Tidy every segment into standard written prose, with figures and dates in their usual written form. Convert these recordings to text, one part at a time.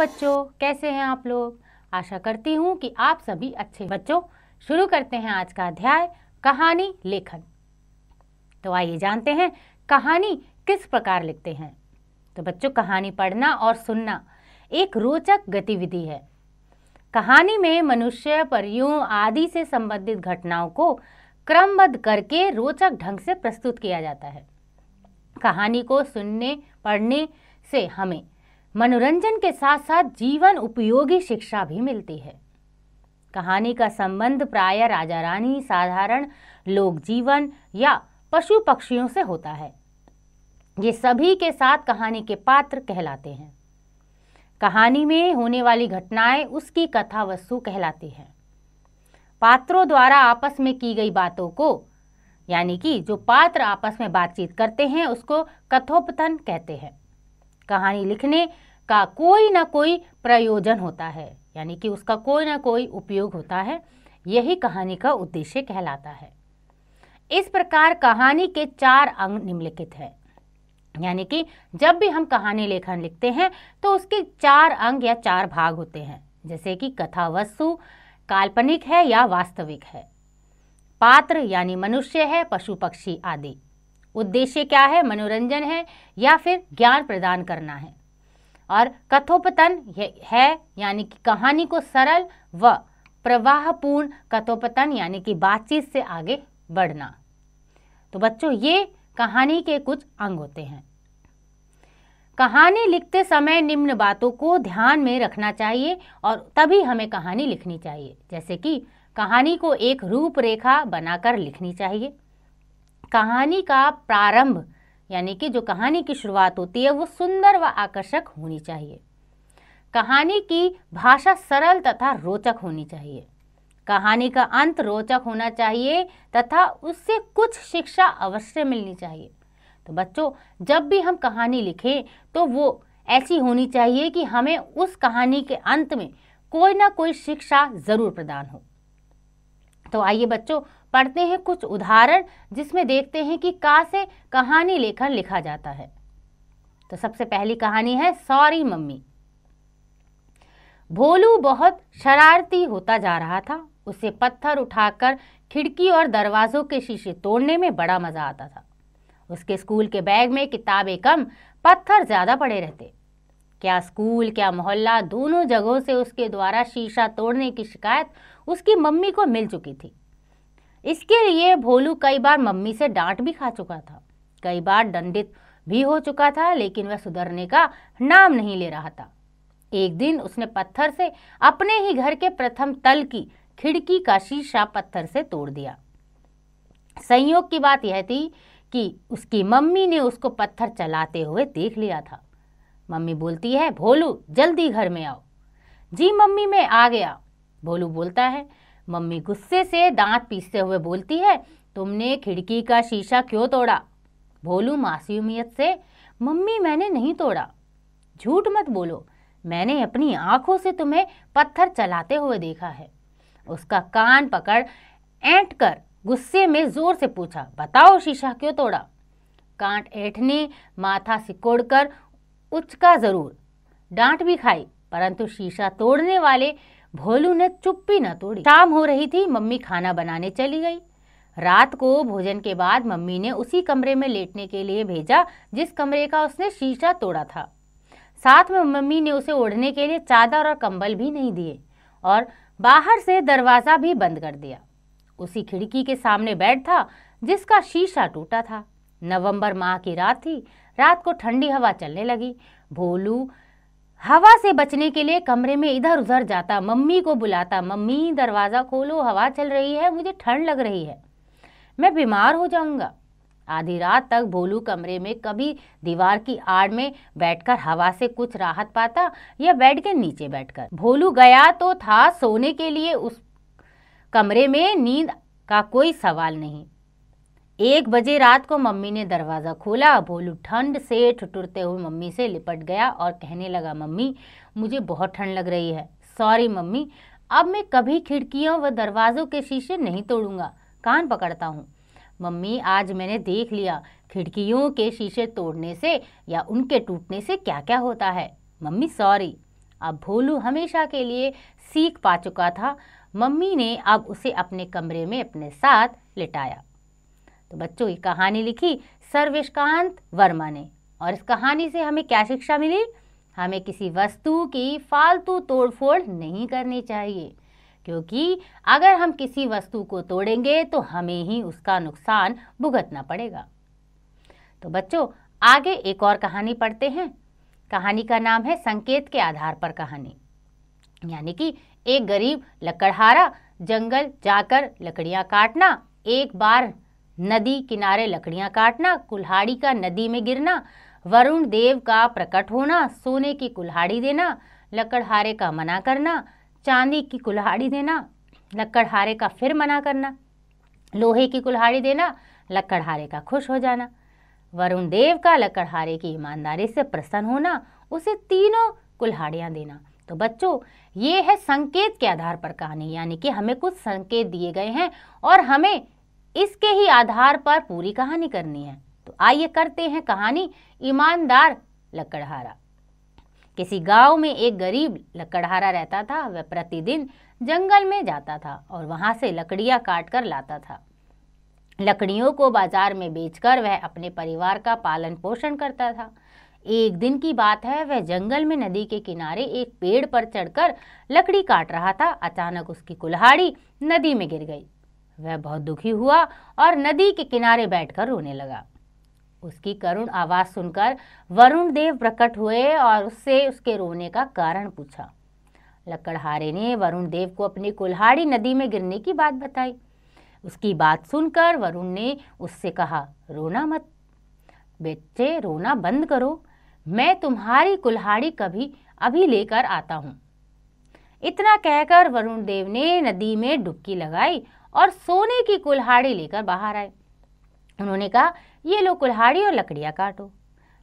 बच्चों, कैसे हैं आप लोग। आशा करती हूँ कि आप सभी अच्छे। बच्चों, शुरू करते हैं आज का अध्याय कहानी लेखन। तो आइए जानते हैं कहानी किस प्रकार लिखते हैं। तो बच्चों, कहानी पढ़ना और सुनना एक रोचक गतिविधि है। कहानी में मनुष्य, परियों आदि से संबंधित घटनाओं को क्रमबद्ध करके रोचक ढंग से प्रस्तुत किया जाता है। कहानी को सुनने पढ़ने से हमें मनोरंजन के साथ साथ जीवन उपयोगी शिक्षा भी मिलती है। कहानी का संबंध प्रायः राजा रानी, साधारण लोक जीवन या पशु पक्षियों से होता है। ये सभी के साथ कहानी के पात्र कहलाते हैं। कहानी में होने वाली घटनाएं उसकी कथा वस्तु कहलाती हैं। पात्रों द्वारा आपस में की गई बातों को, यानी कि जो पात्र आपस में बातचीत करते हैं, उसको कथोपकथन कहते हैं। कहानी लिखने का कोई ना कोई प्रयोजन होता है, यानी कि उसका कोई ना कोई उपयोग होता है। यही कहानी का उद्देश्य कहलाता है। इस प्रकार कहानी के 4 अंग निम्नलिखित हैं, यानी कि जब भी हम कहानी लेखन लिखते हैं तो उसके 4 अंग या 4 भाग होते हैं, जैसे कि कथा वस्तु काल्पनिक है या वास्तविक है, पात्र यानी मनुष्य है, पशु पक्षी आदि। उद्देश्य क्या है, मनोरंजन है या फिर ज्ञान प्रदान करना है। और कथोपकथन है, यानी कि कहानी को सरल व प्रवाहपूर्ण कथोपकथन यानी कि बातचीत से आगे बढ़ना। तो बच्चों, ये कहानी के कुछ अंग होते हैं। कहानी लिखते समय निम्न बातों को ध्यान में रखना चाहिए और तभी हमें कहानी लिखनी चाहिए। जैसे कि कहानी को एक रूपरेखा बनाकर लिखनी चाहिए। कहानी का प्रारंभ यानी कि जो कहानी की शुरुआत होती है वो सुंदर व आकर्षक होनी चाहिए। कहानी की भाषा सरल तथा रोचक होनी चाहिए। कहानी का अंत रोचक होना चाहिए तथा उससे कुछ शिक्षा अवश्य मिलनी चाहिए। तो बच्चों, जब भी हम कहानी लिखें तो वो ऐसी होनी चाहिए कि हमें उस कहानी के अंत में कोई ना कोई शिक्षा जरूर प्रदान हो। तो आइए बच्चों, पढ़ते हैं कुछ उदाहरण जिसमें देखते हैं कि कैसे कहानी लेखन लिखा जाता है। तो सबसे पहली कहानी है सॉरी मम्मी। भोलू बहुत शरारती होता जा रहा था। उसे पत्थर उठाकर खिड़की और दरवाजों के शीशे तोड़ने में बड़ा मजा आता था। उसके स्कूल के बैग में किताबें कम, पत्थर ज्यादा पड़े रहते। क्या स्कूल क्या मोहल्ला, दोनों जगहों से उसके द्वारा शीशा तोड़ने की शिकायत उसकी मम्मी को मिल चुकी थी। इसके लिए भोलू कई बार मम्मी से डांट भी खा चुका था, कई बार दंडित भी हो चुका था, लेकिन वह सुधरने का नाम नहीं ले रहा था। एक दिन उसने पत्थर से अपने ही घर के प्रथम तल की खिड़की का शीशा पत्थर से तोड़ दिया। संयोग की बात यह थी कि उसकी मम्मी ने उसको पत्थर चलाते हुए देख लिया था। मम्मी बोलती है, भोलू जल्दी घर में आओ। जी मम्मी, मैं आ गया, भोलू बोलता है। मम्मी गुस्से से दांत पीसते हुए बोलती है, तुमने खिड़की का शीशा क्यों तोड़ा? भोलू मासूमियत से, मम्मी मैंने नहीं तोड़ा। झूठ मत बोलो, मैंने अपनी आंखों से तुम्हें पत्थर चलाते हुए देखा है। उसका कान पकड़ ऐंठ कर गुस्से में जोर से पूछा, बताओ शीशा क्यों तोड़ा? कांट ऐंठने, माथा सिकोड़कर उचका जरूर, डांट भी खाई, परंतु शीशा तोड़ने वाले भोलू ने चुप्पी न तोड़ी। शाम हो रही थी, मम्मी खाना बनाने चली गई। रात को भोजन के बाद मम्मी ने उसी कमरे में लेटने के लिए भेजा जिस कमरे का उसने शीशा तोड़ा था। साथ में मम्मी ने उसे ओढ़ने के लिए चादर और कंबल भी नहीं दिए और बाहर से दरवाजा भी बंद कर दिया। उसी खिड़की के सामने बेड था जिसका शीशा टूटा था। नवंबर माह की रात थी। रात को ठंडी हवा चलने लगी। भोलू हवा से बचने के लिए कमरे में इधर उधर जाता, मम्मी को बुलाता, मम्मी दरवाजा खोलो, हवा चल रही है, मुझे ठंड लग रही है, मैं बीमार हो जाऊंगा। आधी रात तक भोलू कमरे में कभी दीवार की आड़ में बैठकर हवा से कुछ राहत पाता या बेड के नीचे बैठकर। भोलू गया तो था सोने के लिए, उस कमरे में नींद का कोई सवाल नहीं। 1 बजे रात को मम्मी ने दरवाज़ा खोला। भोलू ठंड से ठिठुरते हुए मम्मी से लिपट गया और कहने लगा, मम्मी मुझे बहुत ठंड लग रही है। सॉरी मम्मी, अब मैं कभी खिड़कियों व दरवाज़ों के शीशे नहीं तोड़ूंगा, कान पकड़ता हूँ। मम्मी, आज मैंने देख लिया खिड़कियों के शीशे तोड़ने से या उनके टूटने से क्या क्या होता है। मम्मी सॉरी, अब भोलू हमेशा के लिए सीख पा चुका था। मम्मी ने अब उसे अपने कमरे में अपने साथ लिटाया। तो बच्चों, ये कहानी लिखी सर्वेशकांत वर्मा ने। और इस कहानी से हमें क्या शिक्षा मिली? हमें किसी वस्तु की फालतू तोड़फोड़ नहीं करनी चाहिए, क्योंकि अगर हम किसी वस्तु को तोड़ेंगे तो हमें ही उसका नुकसान भुगतना पड़ेगा। तो बच्चों, आगे एक और कहानी पढ़ते हैं। कहानी का नाम है संकेत के आधार पर कहानी। यानी कि एक गरीब लकड़हारा जंगल जाकर लकड़ियां काटना, एक बार नदी किनारे लकड़ियां काटना, कुल्हाड़ी का नदी में गिरना, वरुण देव का प्रकट होना, सोने की कुल्हाड़ी देना, लकड़हारे का मना करना, चांदी की कुल्हाड़ी देना, लकड़हारे का फिर मना करना, लोहे की कुल्हाड़ी देना, लकड़हारे का खुश हो जाना, वरुण देव का लकड़हारे की ईमानदारी से प्रसन्न होना, उसे तीनों कुल्हाड़ियां देना। तो बच्चों, ये है संकेत के आधार पर कहानी। यानी कि हमें कुछ संकेत दिए गए हैं और हमें इसके ही आधार पर पूरी कहानी करनी है। तो आइए करते हैं कहानी ईमानदार लकड़हारा। किसी गांव में एक गरीब लकड़हारा रहता था। वह प्रतिदिन जंगल में जाता था और वहां से लकड़ियां काट कर लाता था। लकड़ियों को बाजार में बेचकर वह अपने परिवार का पालन पोषण करता था। एक दिन की बात है, वह जंगल में नदी के किनारे एक पेड़ पर चढ़कर लकड़ी काट रहा था। अचानक उसकी कुल्हाड़ी नदी में गिर गई। वह बहुत दुखी हुआ और नदी के किनारे बैठकर रोने लगा। उसकी करुण आवाज सुनकर वरुण देव प्रकट हुए और उससे उसके रोने का कारण पूछा। लकड़हारे ने वरुण देव को अपनी कुल्हाड़ी नदी में गिरने की बात बताई। उसकी बात सुनकर वरुण ने उससे कहा, रोना मत बच्चे, रोना बंद करो, मैं तुम्हारी कुल्हाड़ी अभी लेकर आता हूँ। इतना कहकर वरुण देव ने नदी में डुबकी लगाई और सोने की कुल्हाड़ी लेकर बाहर आए। उन्होंने कहा, ये लो कुल्हाड़ी और लकड़ियाँ काटो।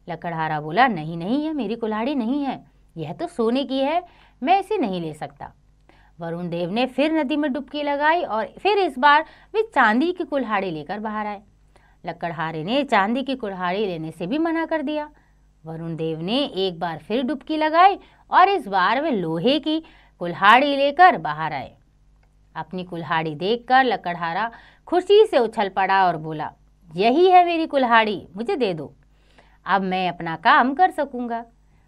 लकड़हारा बोला, नहीं नहीं, यह मेरी कुल्हाड़ी नहीं है, यह तो सोने की है, मैं इसे नहीं ले सकता। वरुण देव ने फिर नदी में डुबकी लगाई और फिर इस बार वे चांदी की कुल्हाड़ी लेकर बाहर आए। लकड़हारे ने चांदी की कुल्हाड़ी लेने से भी मना कर दिया। वरुण देव ने एक बार फिर डुबकी लगाई और इस बार वे लोहे की कुल्हाड़ी लेकर बाहर आए। अपनी कुल्हाड़ी देखकर लकड़हारा खुशी से उछल पड़ा और बोला, यही है मेरी कुल्हाड़ी, मुझे दे दो, अब मैं अपना काम कर सकूंगा।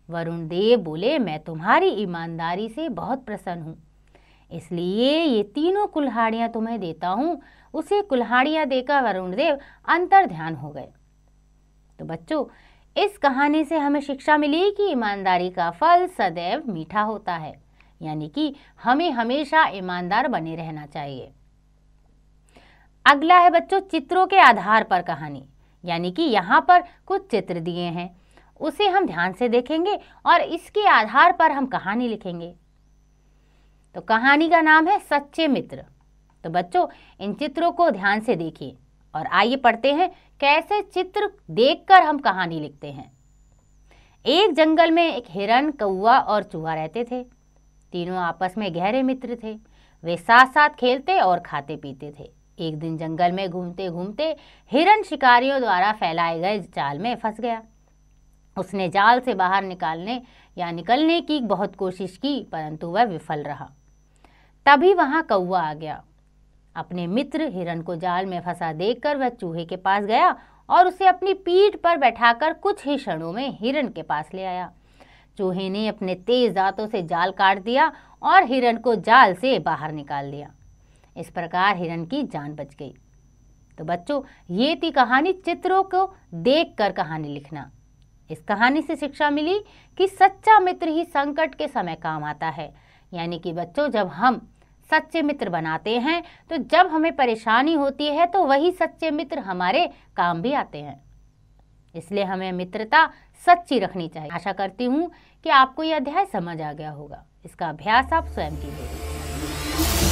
वरुण देव बोले, मैं तुम्हारी ईमानदारी से बहुत प्रसन्न हूँ, इसलिए ये तीनों कुल्हाड़ियाँ तुम्हें देता हूँ। उसे कुल्हाड़ियाँ देकर वरुण देव अंतर ध्यान हो गए। तो बच्चों, इस कहानी से हमें शिक्षा मिली कि ईमानदारी का फल सदैव मीठा होता है। यानी कि हमें हमेशा ईमानदार बने रहना चाहिए। अगला है बच्चों चित्रों के आधार पर कहानी। यानी कि यहाँ पर कुछ चित्र दिए हैं, उसे हम ध्यान से देखेंगे और इसके आधार पर हम कहानी लिखेंगे। तो कहानी का नाम है सच्चे मित्र। तो बच्चों, इन चित्रों को ध्यान से देखिए और आइए पढ़ते हैं कैसे चित्र देखकर हम कहानी लिखते हैं। एक जंगल में एक हिरन, कौवा और चूहा रहते थे। तीनों आपस में गहरे मित्र थे। वे साथ साथ खेलते और खाते पीते थे। एक दिन जंगल में घूमते घूमते हिरन शिकारियों द्वारा फैलाए गए जाल में फंस गया। उसने जाल से बाहर निकलने की बहुत कोशिश की, परंतु वह विफल रहा। तभी वहां कौवा आ गया। अपने मित्र हिरन को जाल में फंसा देखकर वह चूहे के पास गया और उसे अपनी पीठ पर बैठाकर कुछ ही क्षणों में हिरन के पास ले आया। चूहे ने अपने तेज दांतों से जाल काट दिया और हिरन को जाल से बाहर निकाल दिया। इस प्रकार हिरन की जान बच गई। तो बच्चों, ये थी कहानी चित्रों को देखकर कहानी लिखना। इस कहानी से शिक्षा मिली कि सच्चा मित्र ही संकट के समय काम आता है। यानी कि बच्चों, जब हम सच्चे मित्र बनाते हैं तो जब हमें परेशानी होती है तो वही सच्चे मित्र हमारे काम भी आते हैं। इसलिए हमें मित्रता सच्ची रखनी चाहिए। आशा करती हूँ कि आपको यह अध्याय समझ आ गया होगा। इसका अभ्यास आप स्वयं कीजिए।